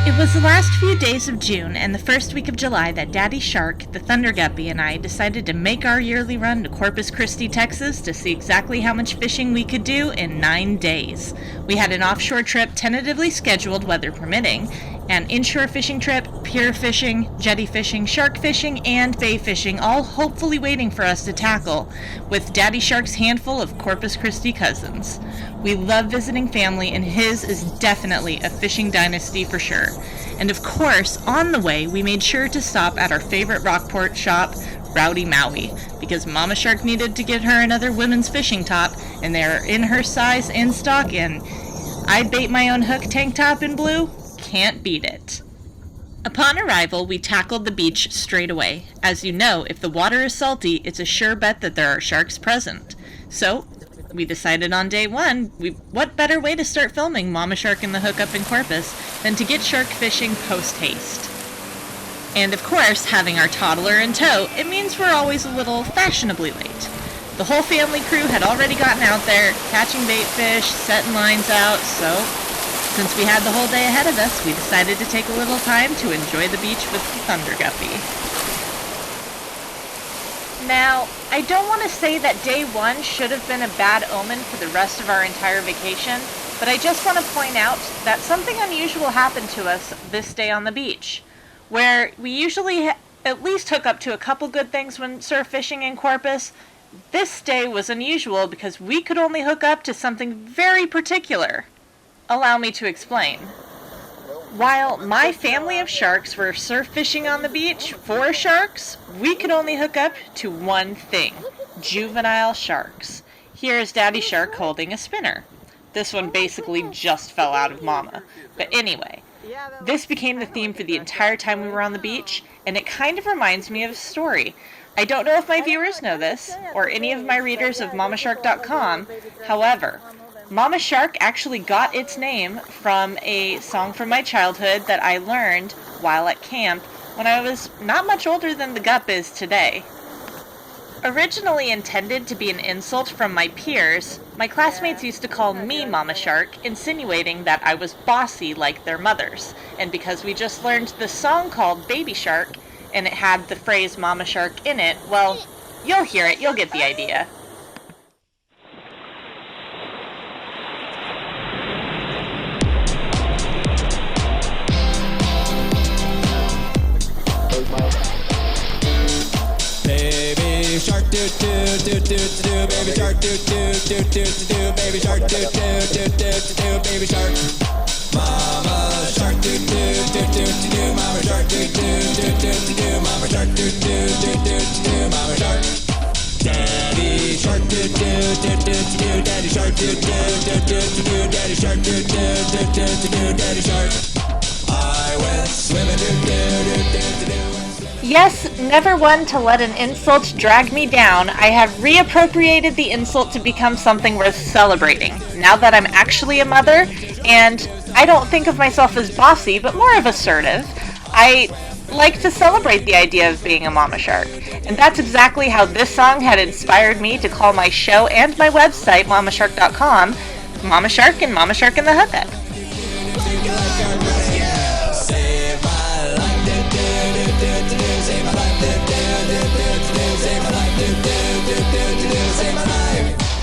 It was the last few days of June and the first week of July that Daddy Shark, the Thunder Guppy, and I decided to make our yearly run to Corpus Christi, Texas to see exactly how much fishing we could do in 9 days. We had an offshore trip tentatively scheduled, weather permitting, an inshore fishing trip, pier fishing, jetty fishing, shark fishing, and bay fishing, all hopefully waiting for us to tackle, with Daddy Shark's handful of Corpus Christi cousins. We love visiting family, and his is definitely a fishing dynasty for sure. And of course, on the way, we made sure to stop at our favorite Rockport shop, Rowdy Maui, because MommaShark needed to get her another women's fishing top, and they're in her size in stock, and I bait my own hook tank top in blue. Can't beat it. Upon arrival, we tackled the beach straight away. As you know, if the water is salty, it's a sure bet that there are sharks present. So, we decided on day one, what better way to start filming MommaShark and the Hook up in Corpus than to get shark fishing post-haste. And of course, having our toddler in tow, it means we're always a little fashionably late. The whole family crew had already gotten out there, catching bait fish, setting lines out, so since we had the whole day ahead of us, we decided to take a little time to enjoy the beach with the Thunder Guppy. Now, I don't want to say that day one should have been a bad omen for the rest of our entire vacation, but I just want to point out that something unusual happened to us this day on the beach, where we usually at least hook up to a couple good things when surf fishing in Corpus. This day was unusual because we could only hook up to something very particular. Allow me to explain. While my family of sharks were surf fishing on the beach for sharks, we could only hook up to one thing: juvenile sharks. Here is Daddy Shark holding a spinner. This one basically just fell out of Mama. But anyway, this became the theme for the entire time we were on the beach, and it kind of reminds me of a story. I don't know if my viewers know this, or any of my readers of MommaShark.com, however, MommaShark actually got its name from a song from my childhood that I learned while at camp when I was not much older than the Gup is today. Originally intended to be an insult from my peers, my classmates used to call me MommaShark, insinuating that I was bossy like their mothers. And because we just learned the song called Baby Shark, and it had the phrase MommaShark in it, well, you'll hear it, you'll get the idea. Baby shark do do do do do, baby shark do do do do do, baby shark do do do do do, baby shark. Mama shark do do do do do, mama shark do do do do do, mama shark do do do do do, mama shark. Daddy shark do do do do do, daddy shark do do do do do, daddy shark do do do do do, daddy shark. I went swimming do do do do do. Yes, never one to let an insult drag me down. I have reappropriated the insult to become something worth celebrating, now that I'm actually a mother, and I don't think of myself as bossy, but more of assertive. I like to celebrate the idea of being a MommaShark, and that's exactly how this song had inspired me to call my show and my website, MommaShark.com, MommaShark and MommaShark and the Hookup.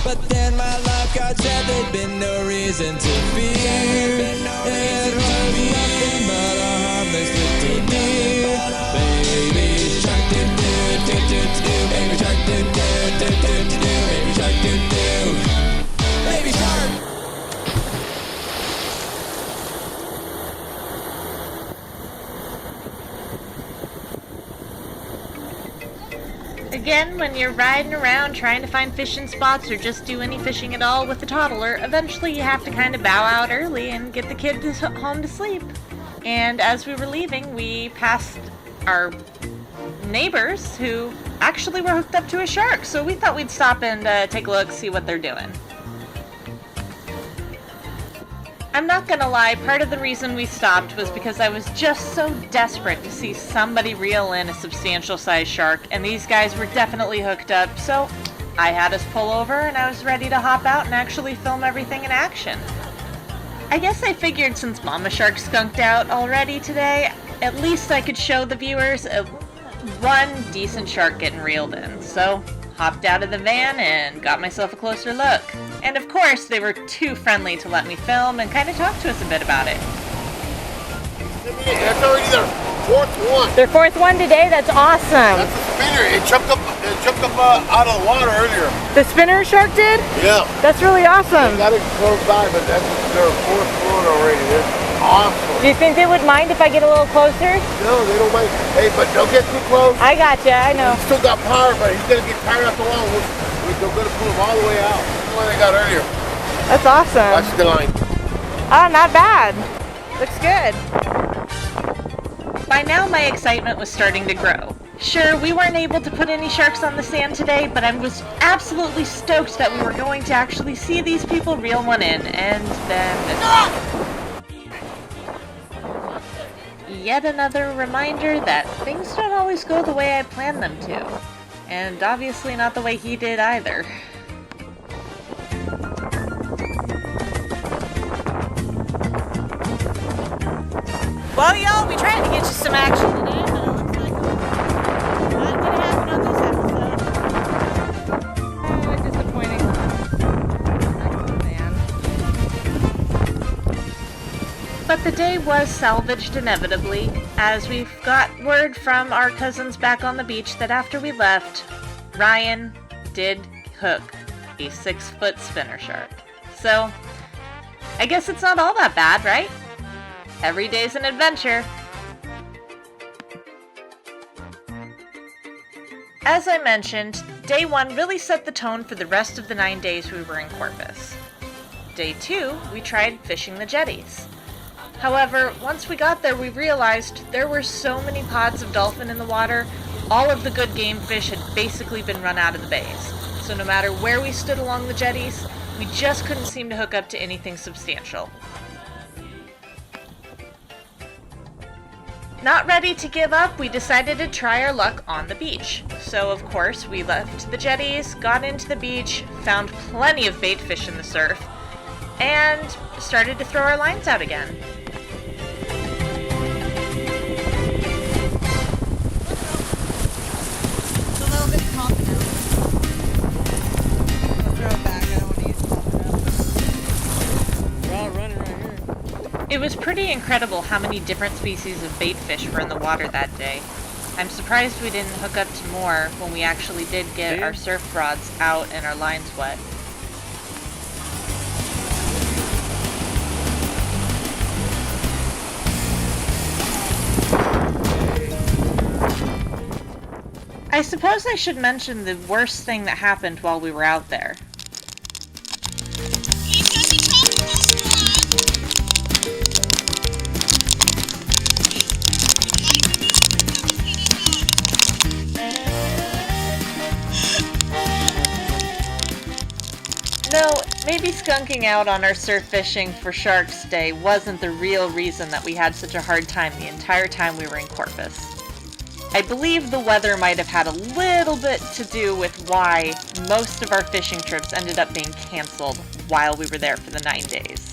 But then my life got sad, there'd been no reason to fear. It was nothing but a harmless little deer. Baby shark do do do do do, baby shark do do do do do, baby shark do do, baby shark. again, when you're riding around trying to find fishing spots or just do any fishing at all with a toddler, eventually you have to kind of bow out early and get the kid home to sleep. And as we were leaving, we passed our neighbors who actually were hooked up to a shark, so we thought we'd stop and take a look, see what they're doing. I'm not gonna lie, part of the reason we stopped was because I was just so desperate to see somebody reel in a substantial sized shark, and these guys were definitely hooked up, so I had us pull over and I was ready to hop out and actually film everything in action. I guess I figured since MommaShark skunked out already today, at least I could show the viewers one decent shark getting reeled in, so hopped out of the van and got myself a closer look. And of course, they were too friendly to let me film and kind of talk to us a bit about it. That's already their fourth one. Their fourth one today? That's awesome. That's a spinner. It jumped up out of the water earlier. The spinner shark did? Yeah. That's really awesome. They got it close by, but that's their fourth one already. That's awesome. Do you think they would mind if I get a little closer? No, they don't mind. Hey, but don't get too close. I gotcha, I know. He's still got power, but he's going to get tired after a while. They're going to pull him all the way out. That's the one they got earlier. That's awesome. That's the line. Oh, not bad. Looks good. By now, my excitement was starting to grow. Sure, we weren't able to put any sharks on the sand today, but I was absolutely stoked that we were going to actually see these people reel one in, and then yet another reminder that things don't always go the way I planned them to. And obviously not the way he did either. Well, y'all, we tried to get you some action today, but it looks like not gonna happen on this episode. Oh, disappointing. Oh, man. But the day was salvaged inevitably, as we've got word from our cousins back on the beach that after we left, Ryan did hook a 6-foot spinner shark. So, I guess it's not all that bad, right? Every day's an adventure. As I mentioned, day 1 really set the tone for the rest of the 9 days we were in Corpus. Day 2, we tried fishing the jetties. However, once we got there, we realized there were so many pods of dolphin in the water, all of the good game fish had basically been run out of the bays. So no matter where we stood along the jetties, we just couldn't seem to hook up to anything substantial. Not ready to give up, we decided to try our luck on the beach. So of course, we left the jetties, got into the beach, found plenty of bait fish in the surf, and started to throw our lines out again. It was pretty incredible how many different species of bait fish were in the water that day. I'm surprised we didn't hook up to more when we actually did get our surf rods out and our lines wet. I suppose I should mention the worst thing that happened while we were out there. No, maybe skunking out on our surf fishing for Sharks Day wasn't the real reason that we had such a hard time the entire time we were in Corpus. I believe the weather might have had a little bit to do with why most of our fishing trips ended up being canceled while we were there for the 9 days.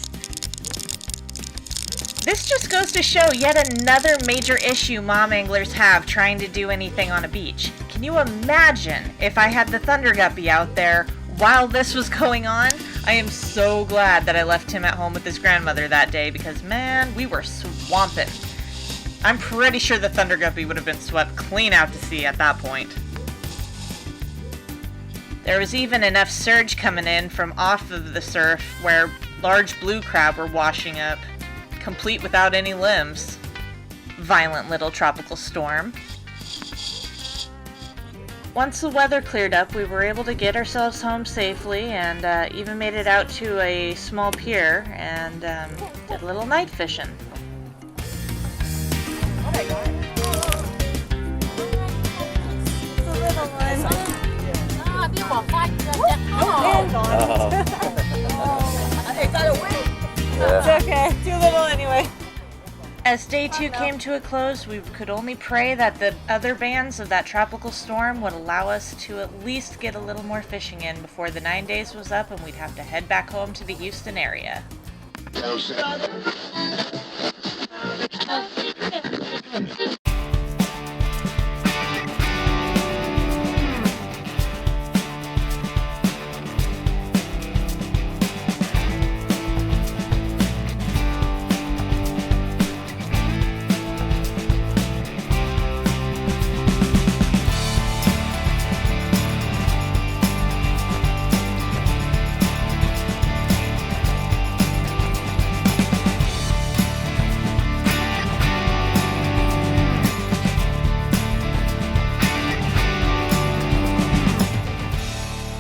This just goes to show yet another major issue mom anglers have trying to do anything on a beach. Can you imagine if I had the Thunder Guppy out there while this was going on? I am so glad that I left him at home with his grandmother that day because, man, we were swamping. I'm pretty sure the Thunder Guppy would have been swept clean out to sea at that point. There was even enough surge coming in from off of the surf where large blue crab were washing up, complete without any limbs. Violent little tropical storm. Once the weather cleared up, we were able to get ourselves home safely and even made it out to a small pier and did a little night fishing. Oh my god. It's a little one. It's okay. Too little anyway. As day 2 came to a close, we could only pray that the other bands of that tropical storm would allow us to at least get a little more fishing in before the 9 days was up and we'd have to head back home to the Houston area.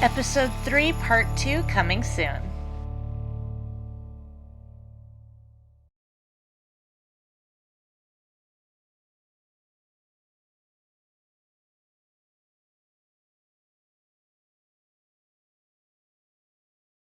Episode 3, Part 2, coming soon.